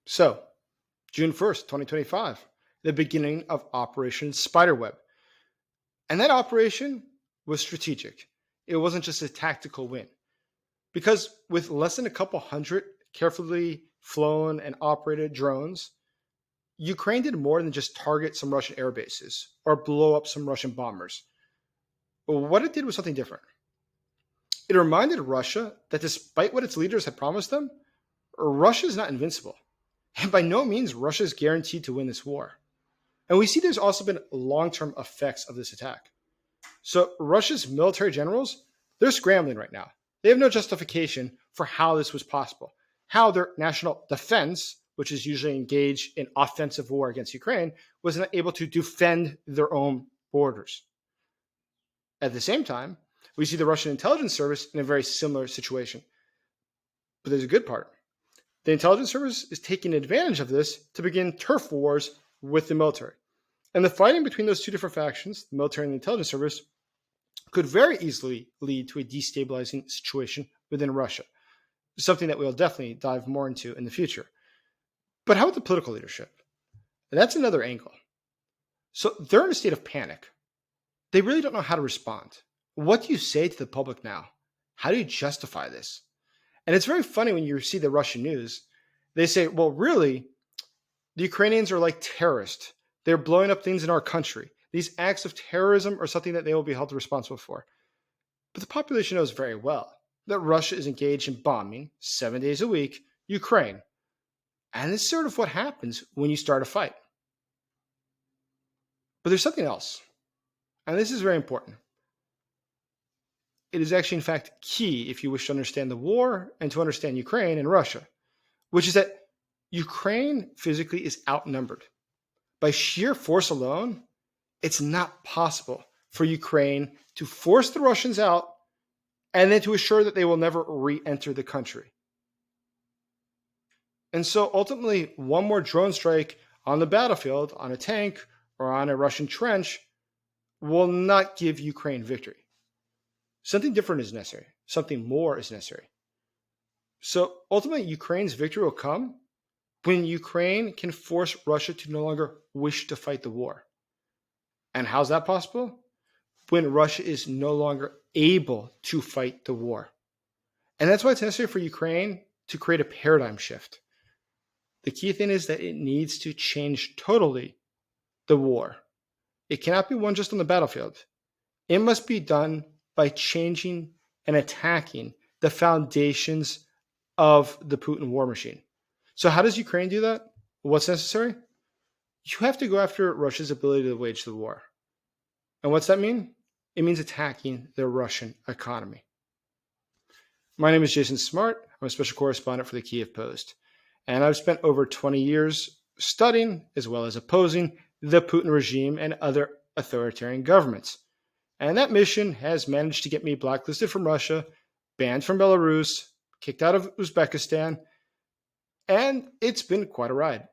So, June 1st, 2025, the beginning of Operation Spiderweb. And that operation was strategic. It wasn't just a tactical win. Because with less than a couple hundred carefully flown and operated drones, Ukraine did more than just target some Russian air bases or blow up some Russian bombers. But what it did was something different. It reminded Russia that despite what its leaders had promised them, Russia is not invincible. And by no means Russia is guaranteed to win this war. And we see there's also been long-term effects of this attack. So Russia's military generals, they're scrambling right now. They have no justification for how this was possible, how their national defense, which is usually engaged in offensive war against Ukraine, was not able to defend their own borders. At the same time, we see the Russian intelligence service in a very similar situation. But there's a good part. The intelligence service is taking advantage of this to begin turf wars with the military. And the fighting between those two different factions, the military and the intelligence service, could very easily lead to a destabilizing situation within Russia, something that we'll definitely dive more into in the future. But how about the political leadership? And that's another angle. So they're in a state of panic. They really don't know how to respond. What do you say to the public now? How do you justify this? And it's very funny when you see the Russian news. They say, well, really, the Ukrainians are like terrorists. They're blowing up things in our country. These acts of terrorism are something that they will be held responsible for. But the population knows very well that Russia is engaged in bombing 7 days a week Ukraine. And this is sort of what happens when you start a fight. But there's something else. And this is very important. It is actually, in fact, key if you wish to understand the war and to understand Ukraine and Russia, which is that Ukraine physically is outnumbered. By sheer force alone, it's not possible for Ukraine to force the Russians out and then to assure that they will never re-enter the country. And so ultimately, one more drone strike on the battlefield, on a tank, or on a Russian trench will not give Ukraine victory. Something different is necessary. Something more is necessary. So ultimately, Ukraine's victory will come when Ukraine can force Russia to no longer wish to fight the war. And how's that possible? When Russia is no longer able to fight the war. And that's why it's necessary for Ukraine to create a paradigm shift. The key thing is that it needs to change totally the war. It cannot be won just on the battlefield. It must be done by changing and attacking the foundations of the Putin War Machine. So how does Ukraine do that? What's necessary? You have to go after Russia's ability to wage the war. And what's that mean? It means attacking the Russian economy. My name is Jason Smart. I'm a special correspondent for the Kiev Post. And I've spent over 20 years studying as well as opposing the Putin regime and other authoritarian governments. And that mission has managed to get me blacklisted from Russia, banned from Belarus, kicked out of Uzbekistan, and it's been quite a ride.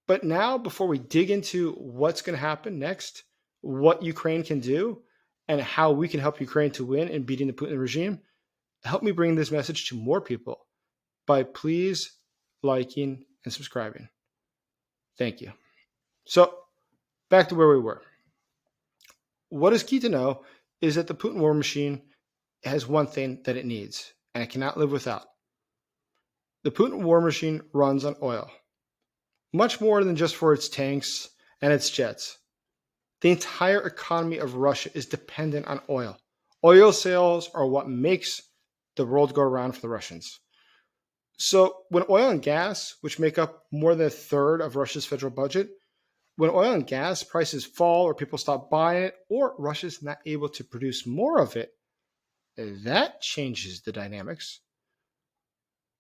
But now, before we dig into what's going to happen next, what Ukraine can do, and how we can help Ukraine to win in beating the Putin regime, help me bring this message to more people by please liking and subscribing. Thank you. So, back to where we were. What is key to know is that the Putin war machine has one thing that it needs, and it cannot live without. The Putin war machine runs on oil, much more than just for its tanks and its jets. The entire economy of Russia is dependent on oil. Oil sales are what makes the world go around for the Russians. So when oil and gas, which make up more than a third of Russia's federal budget, when oil and gas prices fall or people stop buying it or Russia's not able to produce more of it, that changes the dynamics.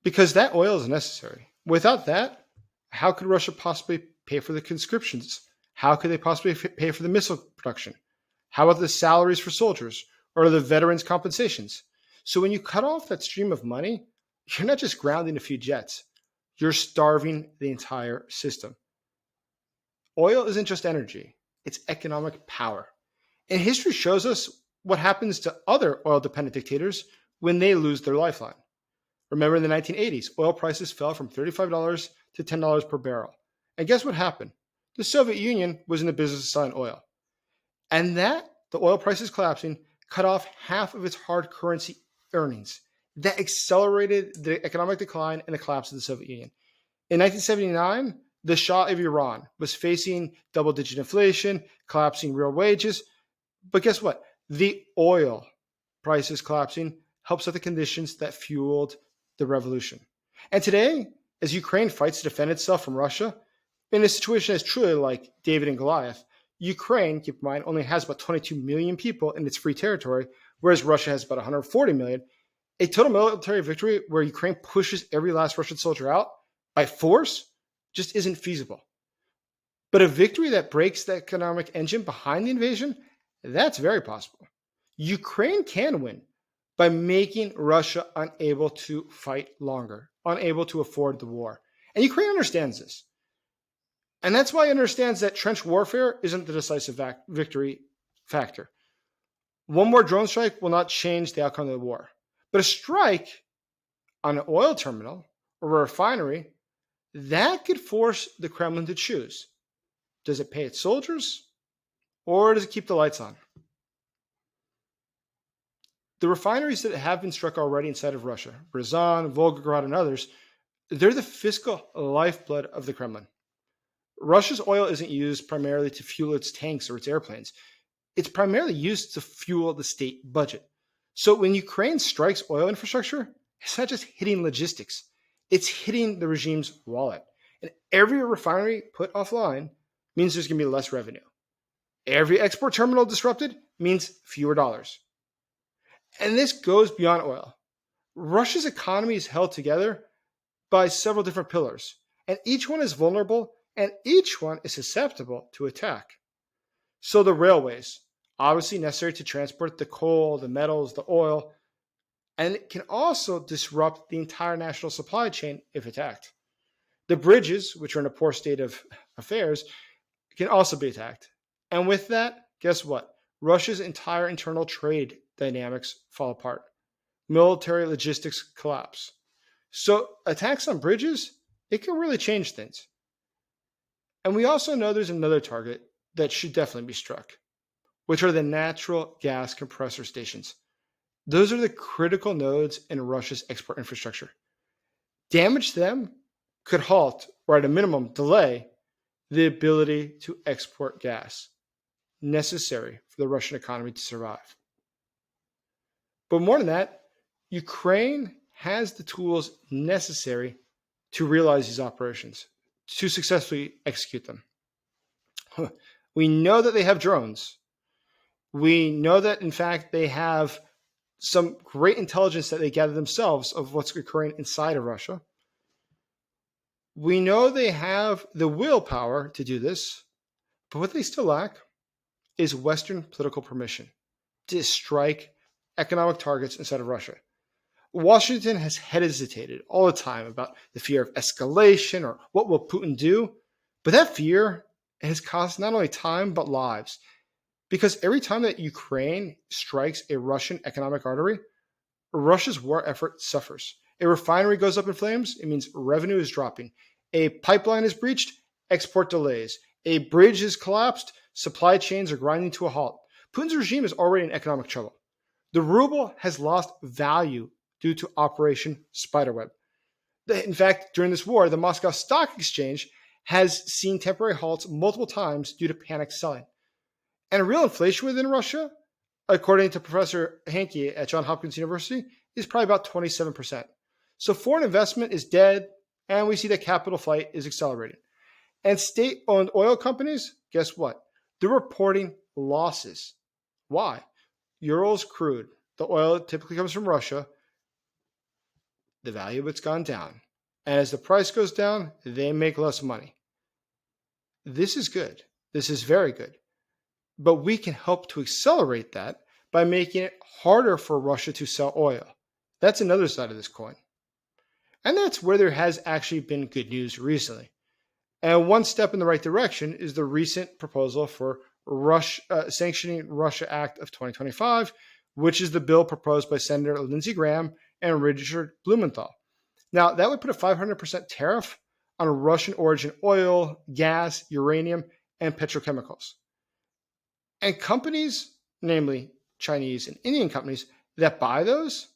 Because that oil is necessary. Without that, how could Russia possibly pay for the conscriptions? How could they possibly pay for the missile production? How about the salaries for soldiers or the veterans' compensations? So when you cut off that stream of money, you're not just grounding a few jets. You're starving the entire system. Oil isn't just energy. It's economic power. And history shows us what happens to other oil-dependent dictators when they lose their lifeline. Remember in the 1980s, oil prices fell from $35 to $10 per barrel. And guess what happened? The Soviet Union was in the business of selling oil. And the oil prices collapsing, cut off half of its hard currency earnings. That accelerated the economic decline and the collapse of the Soviet Union. In 1979, the Shah of Iran was facing double-digit inflation, collapsing real wages. But guess what? The oil prices collapsing helped set the conditions that fueled the revolution. And today, as Ukraine fights to defend itself from Russia, in a situation that's truly like David and Goliath, Ukraine, keep in mind, only has about 22 million people in its free territory, whereas Russia has about 140 million. A total military victory where Ukraine pushes every last Russian soldier out by force just isn't feasible. But a victory that breaks the economic engine behind the invasion, that's very possible. Ukraine can win by making Russia unable to fight longer, unable to afford the war. And Ukraine understands this. And that's why it understands that trench warfare isn't the decisive victory factor. One more drone strike will not change the outcome of the war. But a strike on an oil terminal or a refinery, that could force the Kremlin to choose. Does it pay its soldiers or does it keep the lights on? The refineries that have been struck already inside of Russia, Ryazan, Volgograd, and others, they're the fiscal lifeblood of the Kremlin. Russia's oil isn't used primarily to fuel its tanks or its airplanes. It's primarily used to fuel the state budget. So when Ukraine strikes oil infrastructure, it's not just hitting logistics. It's hitting the regime's wallet. And every refinery put offline means there's going to be less revenue. Every export terminal disrupted means fewer dollars. And this goes beyond oil. Russia's economy is held together by several different pillars, and each one is vulnerable and each one is susceptible to attack. So the railways, obviously necessary to transport the coal, the metals, the oil, and it can also disrupt the entire national supply chain if attacked. The bridges, which are in a poor state of affairs, can also be attacked. And with that, guess what? Russia's entire internal trade dynamics fall apart. Military logistics collapse. So attacks on bridges, it can really change things. And we also know there's another target that should definitely be struck, which are the natural gas compressor stations. Those are the critical nodes in Russia's export infrastructure. Damage to them could halt, or at a minimum delay, the ability to export gas necessary for the Russian economy to survive. But more than that, Ukraine has the tools necessary to realize these operations, to successfully execute them. We know that they have drones. We know that, in fact, they have some great intelligence that they gather themselves of what's occurring inside of Russia. We know they have the willpower to do this, but what they still lack is Western political permission to strike economic targets inside of Russia. Washington has hesitated all the time about the fear of escalation or what will Putin do, but that fear has cost not only time but lives. Because every time that Ukraine strikes a Russian economic artery, Russia's war effort suffers. A refinery goes up in flames, it means revenue is dropping. A pipeline is breached, export delays. A bridge is collapsed, supply chains are grinding to a halt. Putin's regime is already in economic trouble. The ruble has lost value due to Operation Spiderweb. In fact, during this war, the Moscow Stock Exchange has seen temporary halts multiple times due to panic selling. And real inflation within Russia, according to Professor Hankey at Johns Hopkins University, is probably about 27%. So foreign investment is dead, and we see that capital flight is accelerating. And state-owned oil companies, guess what? They're reporting losses. Why? Urals crude, the oil that typically comes from Russia, the value of it's gone down. And as the price goes down, they make less money. This is good. This is very good. But we can help to accelerate that by making it harder for Russia to sell oil. That's another side of this coin. And that's where there has actually been good news recently. And one step in the right direction is the recent proposal for Sanctioning Russia Act of 2025, which is the bill proposed by Senator Lindsey Graham and Richard Blumenthal. Now, that would put a 500% tariff on Russian origin oil, gas, uranium, and petrochemicals. And companies, namely Chinese and Indian companies, that buy those,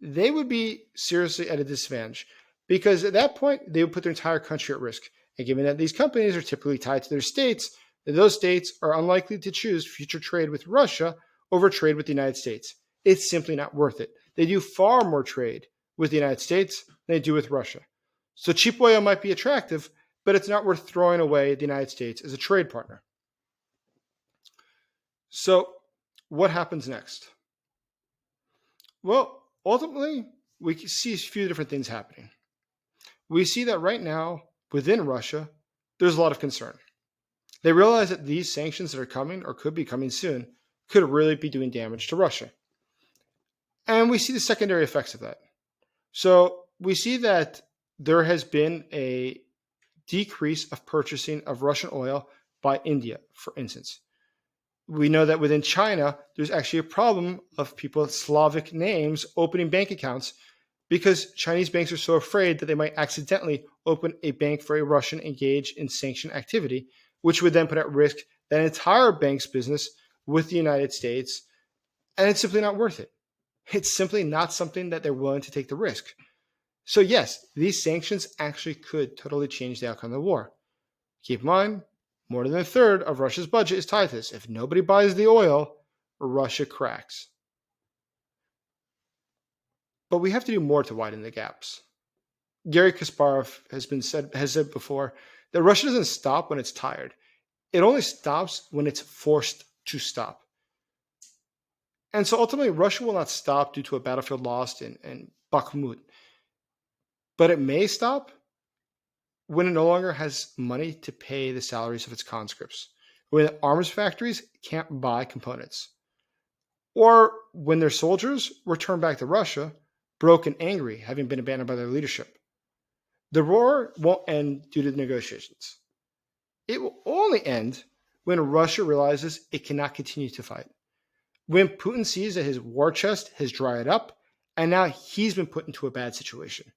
they would be seriously at a disadvantage because at that point, they would put their entire country at risk. And given that these companies are typically tied to their states, those states are unlikely to choose future trade with Russia over trade with the United States. It's simply not worth it. They do far more trade with the United States than they do with Russia. So cheap oil might be attractive, but it's not worth throwing away the United States as a trade partner. So what happens next? Well, ultimately, we see a few different things happening. We see that right now, within Russia, there's a lot of concern. They realize that these sanctions that are coming or could be coming soon could really be doing damage to Russia. And we see the secondary effects of that. So we see that there has been a decrease of purchasing of Russian oil by India, for instance. We know that within China, there's actually a problem of people with Slavic names opening bank accounts because Chinese banks are so afraid that they might accidentally open a bank for a Russian engaged in sanctioned activity, which would then put at risk that entire bank's business with the United States. And it's simply not worth it. It's simply not something that they're willing to take the risk. So yes, these sanctions actually could totally change the outcome of the war. Keep in mind, more than a third of Russia's budget is tied to this. If nobody buys the oil, Russia cracks. But we have to do more to widen the gaps. Gary Kasparov has said before that Russia doesn't stop when it's tired. It only stops when it's forced to stop. And so ultimately, Russia will not stop due to a battlefield lost in Bakhmut. But it may stop when it no longer has money to pay the salaries of its conscripts, when arms factories can't buy components, or when their soldiers return back to Russia, broke and angry, having been abandoned by their leadership. The war won't end due to the negotiations. It will only end when Russia realizes it cannot continue to fight. When Putin sees that his war chest has dried up, and now he's been put into a bad situation.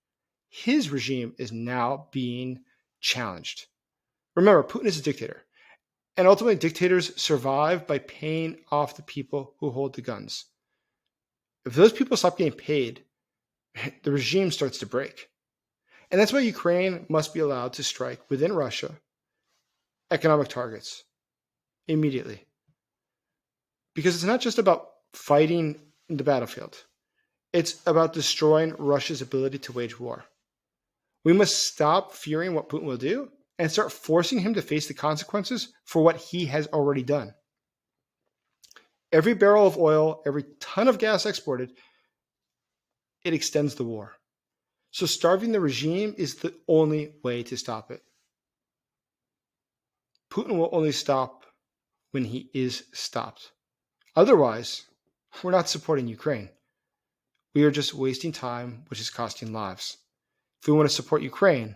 His regime is now being challenged. Remember, Putin is a dictator, and ultimately dictators survive by paying off the people who hold the guns. If those people stop getting paid, the regime starts to break. And that's why Ukraine must be allowed to strike within Russia economic targets immediately. Because it's not just about fighting in the battlefield. It's about destroying Russia's ability to wage war. We must stop fearing what Putin will do and start forcing him to face the consequences for what he has already done. Every barrel of oil, every ton of gas exported, it extends the war. So starving the regime is the only way to stop it. Putin will only stop when he is stopped. Otherwise, we're not supporting Ukraine. We are just wasting time, which is costing lives. If we want to support Ukraine,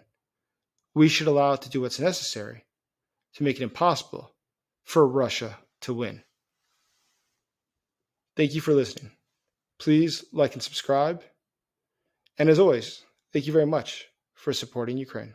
we should allow it to do what's necessary to make it impossible for Russia to win. Thank you for listening. Please like and subscribe. And as always, thank you very much for supporting Ukraine.